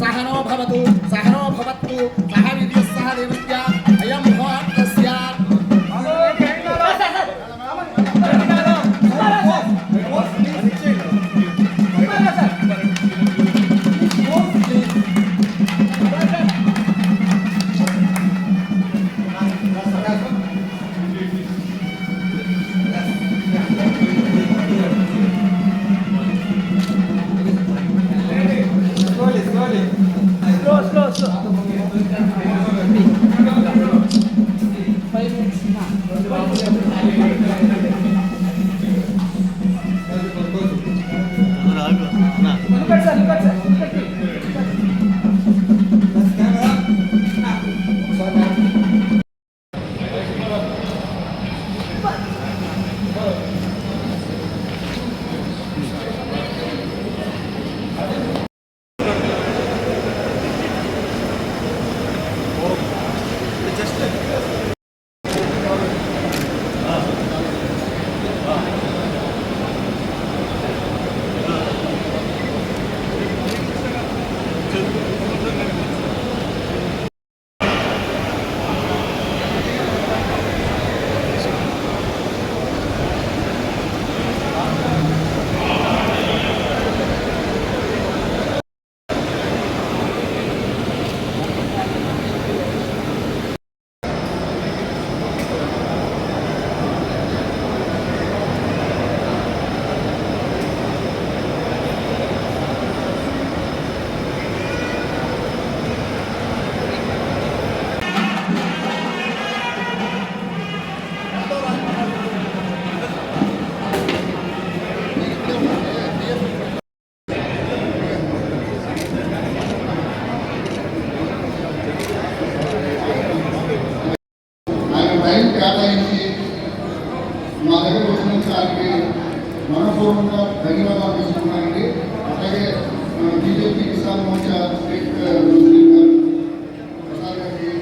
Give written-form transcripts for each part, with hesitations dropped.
सहनो भवतु सहनो भवतु सह विद्युः सह देवस्य अयं मुहूर्तस्य కేటాయించి మా దగ్గర వచ్చిన సార్కి మనపూర్వకంగా ధన్యవాదాలు తీసుకున్నానండి. అలాగే BJP Kisan Morcha state president గారు ప్రసాద్ గారికి,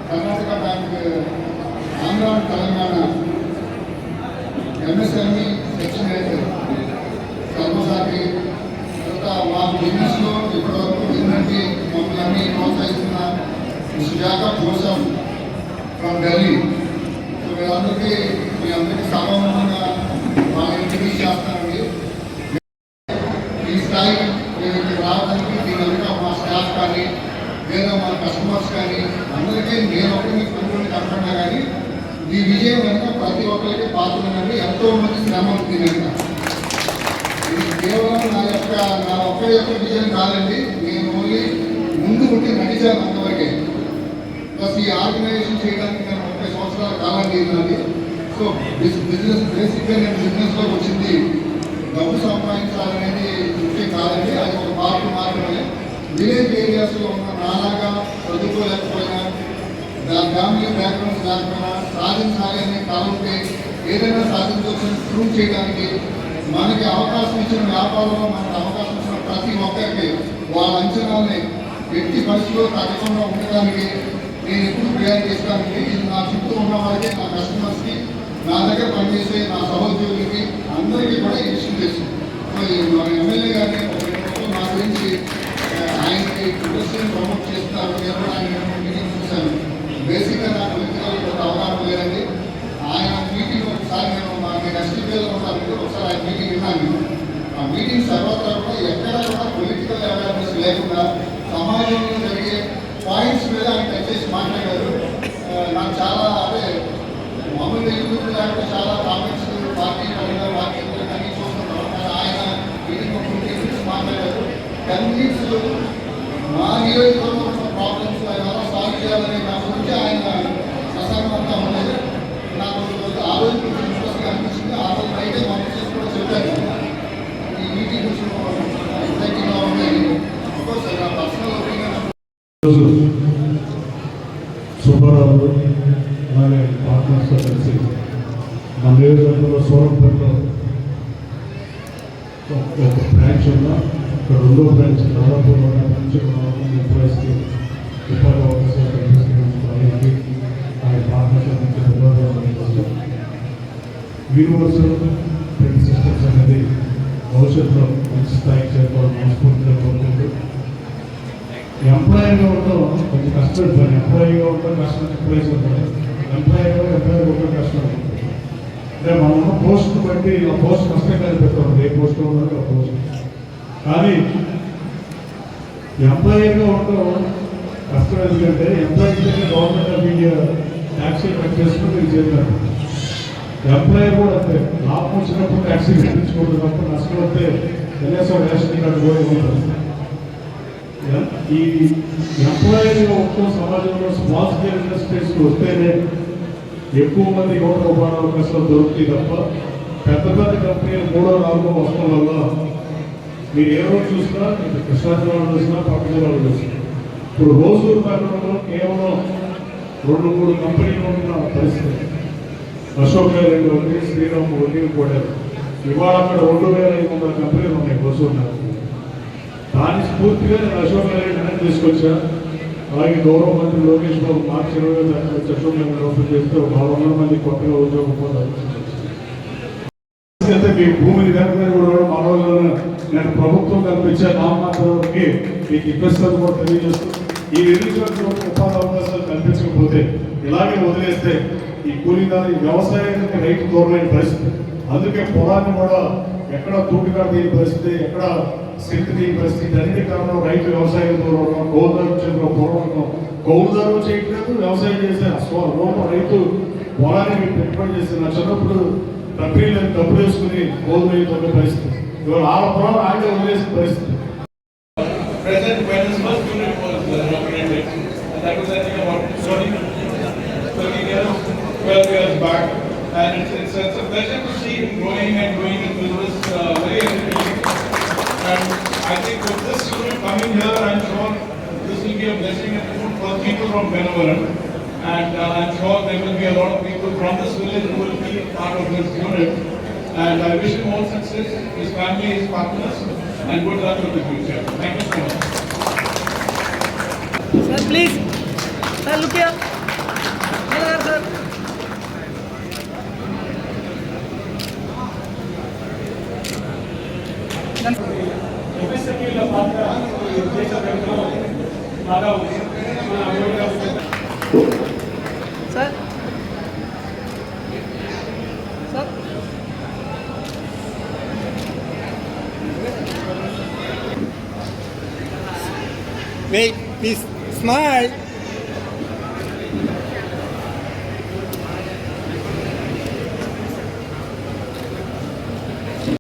Karnataka bank Andhra Telangana MSME section head సర్వసాకి, తర్వాత మా బిజినెస్లో ఇప్పటివరకు ఏంటంటే మమ్మల్ని అన్ని ప్రోత్సహిస్తున్న Sujatha Joseph from Delhi. So వీళ్ళందరికీ మీ అందరికీ సమానంగా మా ఇంట్రడ్యూస్ చేస్తానండి. ఈ స్థాయి మేము ఇక్కడ రావడానికి దీనివల్ల మా స్టాఫ్ కానీ లేదా మా కస్టమర్స్ కానీ అందరికీ నేను ఒకటి కొన్ని కనపడినా కానీ ఈ విజయం వెనుక ప్రతి ఒక్కరికి పాత్ర ఉన్నది. ఎంతో మంది శ్రమ ఉంది కనుక ఇది కేవలం నా ఒక్కరి యొక్క విజయం కాదండి. నేను ఓన్లీ ముందు ఉండి నడిచాను అంతవరకే. ప్లస్ ఈ ఆర్గనైజేషన్ చేయడానికి నేను 30 సంవత్సరాల కాలం తీరినది. సో బిజినెస్ బేసిక్గా నేను బిజినెస్లో వచ్చింది డబ్బు సంపాదించాలనేది ముఖ్యం కాదండి, అది ఒక పార్ట్ మాత్రమే. విలేజ్ ఏరియాస్లో ఉన్న నాలాగా చదువుకోలేకపోయినా, ఫ్యామిలీ బ్యాక్గ్రౌండ్స్ లేకపోయినా సాధించాలి అనే కాలంటే ఏదైనా సాధించవచ్చని ప్రూవ్ చేయడానికి మనకి అవకాశం ఇచ్చిన వ్యాపారంలో మనకు అవకాశం ఇచ్చిన ప్రతి ఒక్కరికి వాళ్ళ అంచనాలని ఎట్టి పరిస్థితిలో తగ్గకుండా ఉండడానికి నేను ఎప్పుడు ప్రయాణం చేస్తానండి. ఇది నా చుట్టూ ఉన్న వాళ్ళకి, నా కస్టమర్స్కి, నా దగ్గర పనిచేసే నా సహోద్యోగులకి అందరికీ కూడా ఈ విషయం తెలుసు. మన ఎమ్మెల్యే గారిని నా గురించి ఆయనకి ఇండస్ట్రీని ప్రమోట్ చేస్తారు. నేను కూడా ఆయన మీటింగ్ చూశాను. బేసిక్గా నాకు వ్యక్తిగత అవగాహన లేదండి. ఆయన మీటింగ్ ఒకసారి నేను ఎస్టీపీలో ఉంటానంటే ఒకసారి ఆయన మీటింగ్ విన్నాను. ఆ మీటింగ్ సర్వత్రా కూడా ఎక్కడ కూడా పొలిటికల్ అవేర్నెస్ లేకుండా సమాజంలో జరిగే పాయింట్స్ మీద ఆయన టచ్ చేసి మాట్లాడారు. నాకు చాలా అంటే మామూలుగా యూట్యూబ్ లేకపోతే చాలా కామెంట్స్ పార్టీ పరంగా పార్టీ కానీ చూస్తున్నాం. ఆయన మీటింగ్ ఒక 20 minutes మాట్లాడారు. 10 minutes మా నియోజకవర్గంలో ఉన్న ప్రాబ్లమ్స్ ఆయన ఎలా సాల్వ్ చేయాలని నా గురించి ఆయన ప్రసంగంతా ఉండేది. నాకు ఆ రోజు కొంచెం ఇంట్రెస్ట్గా అనిపించింది. ఆ రోజు అయితే మా మిస్సెస్ కూడా చెప్పారు ఈ మీటింగ్ కొంచెం ఎగ్జైటింగ్గా ఉండేది. అఫ్కోర్స్ నా పర్సనల్ ఒపీనియన్. సుబ్బారావు అలాగే పార్ట్నర్స్తో కలిసి మన నియోజకవర్గంలో సూరంపేటలో ఒక బ్రాంచ్ ఉందా, ఇక్కడ 2వ బ్రాంచ్ దాదాపు 100 ఎంప్లాయీస్కి ఉపాధి అవకాశాలు కల్పిస్తున్న ఆయన పార్ట్నర్షిప్ నుంచి ధన్యవాదాలు. యూనివర్సల్ ట్రైన్ సిస్టమ్స్ అనేది భవిష్యత్తులో మంచి స్థాయికి చేరుకోవడం మనస్ఫూర్తిగా కోరుకుంటూ ఎంప్లాయీగా ఉండడం కొంచెం కష్టపడి పని. ఎంప్లాయీగా ఉండడం కష్టం, ఎంప్లాయీగా ఉండడం కష్టం. అంటే మనం ఉన్న పోస్ట్ బట్టి ఆ పోస్ట్ కష్టంగా పెట్టాం, ఏ పోస్ట్ ఉన్నది ఆ పోస్ట్. కానీ ఎంప్లాయీగా ఉండడం కష్టం. ఎందుకంటే ఎంప్లాయీ దగ్గర government of India taxi cut చేసుకుని మీరు చేయాలి. ఎంప్లాయీ కూడా అంతే, లాభం వచ్చినప్పుడు ట్యాక్సీ కట్టించుకుంటున్నప్పుడు నష్టం వస్తే కనీసం రేషన్ కార్డు కూడా ఇవ్వదు. ఈ ఎంప్లాయీగా ఉండడం సమాజంలో స్మాల్ స్కేల్ ఇండస్ట్రీస్కి వస్తేనే ఎక్కువ మంది యువత ఉపాధి అవకాశాలు దొరుకుతాయి తప్ప పెద్ద పెద్ద కంపెనీలు 3వ 4వ వస్తువుల వల్ల మీరు ఏ రోజు చూసినా, కృష్ణా జిల్లాలో చూసినా, పక్క జిల్లాలో చూసినా ఇప్పుడు రోజు పట్టణంలో కేవలం 2-3 కంపెనీలు ఉన్న పరిస్థితి. అశోక్ లేలాండ్ ఉంది, శ్రీరామ్ ఉంది, కూడా ఇవాళ అక్కడ 2500 కంపెనీలు ఉన్నాయి రోజు. దాని స్ఫూర్తిగా నేను అశోక్ లేలాండ్ తీసుకొచ్చా. అలాగే గౌరవ మంత్రి లోకేష్ బాబు మార్చి 20వ తారీఖు అశోక్ లేలాండ్ ఓపెన్ చేస్తే 400 మంది కొత్తగా ఉద్యోగం పొందారు. మీ భూమిని కనుక కూడా మా రోజుల్లో నేను ప్రభుత్వం కల్పించే నామమాత్రానికి మీకు ఇప్పిస్తాను కూడా తెలియజేస్తూ, ఈ నిరుద్యోగులకు ఉపాధి అవకాశాలు కల్పించకపోతే ఇలాగే వదిలేస్తే ఈ కూలీదారు వ్యవసాయానికి రైతు దూరమైన పరిస్థితి. అందుకే పొలాన్ని కూడా ఎక్కడ తూటికాడ తీయని పరిస్థితి, ఎక్కడ సిల్క్ తీయని పరిస్థితి. అన్ని కారణం రైతు వ్యవసాయం దూరం, గోదావరి చేతిలో పూర్వకం గౌదారు చేయట్లేదు, వ్యవసాయం చేసే రూపం రైతు పొలాన్ని పెట్టుబడి చేసి నా చిన్నప్పుడు ప్రక్రియలను డబ్బులు వేసుకుని గోధుమ తొమ్మిది పరిస్థితి. ఇవాళ ఆ పొలం ఆగే వదిలేసిన పరిస్థితి. Present when his first unit was inaugurated, and that was I think about 13 years, 12 years back, and it's a pleasure to see him growing and growing in business very actively. And I think with this unit coming here, I'm sure this will be a blessing for people from Benevolent, and I'm sure there will be a lot of people from this village who will be part of this unit. And I wish him all success, his family, his partners, and good luck with the future. Thank you so much. Sir, please. Sir, look here. Hello, sir. Sir. Sir. Wait, please. Smile.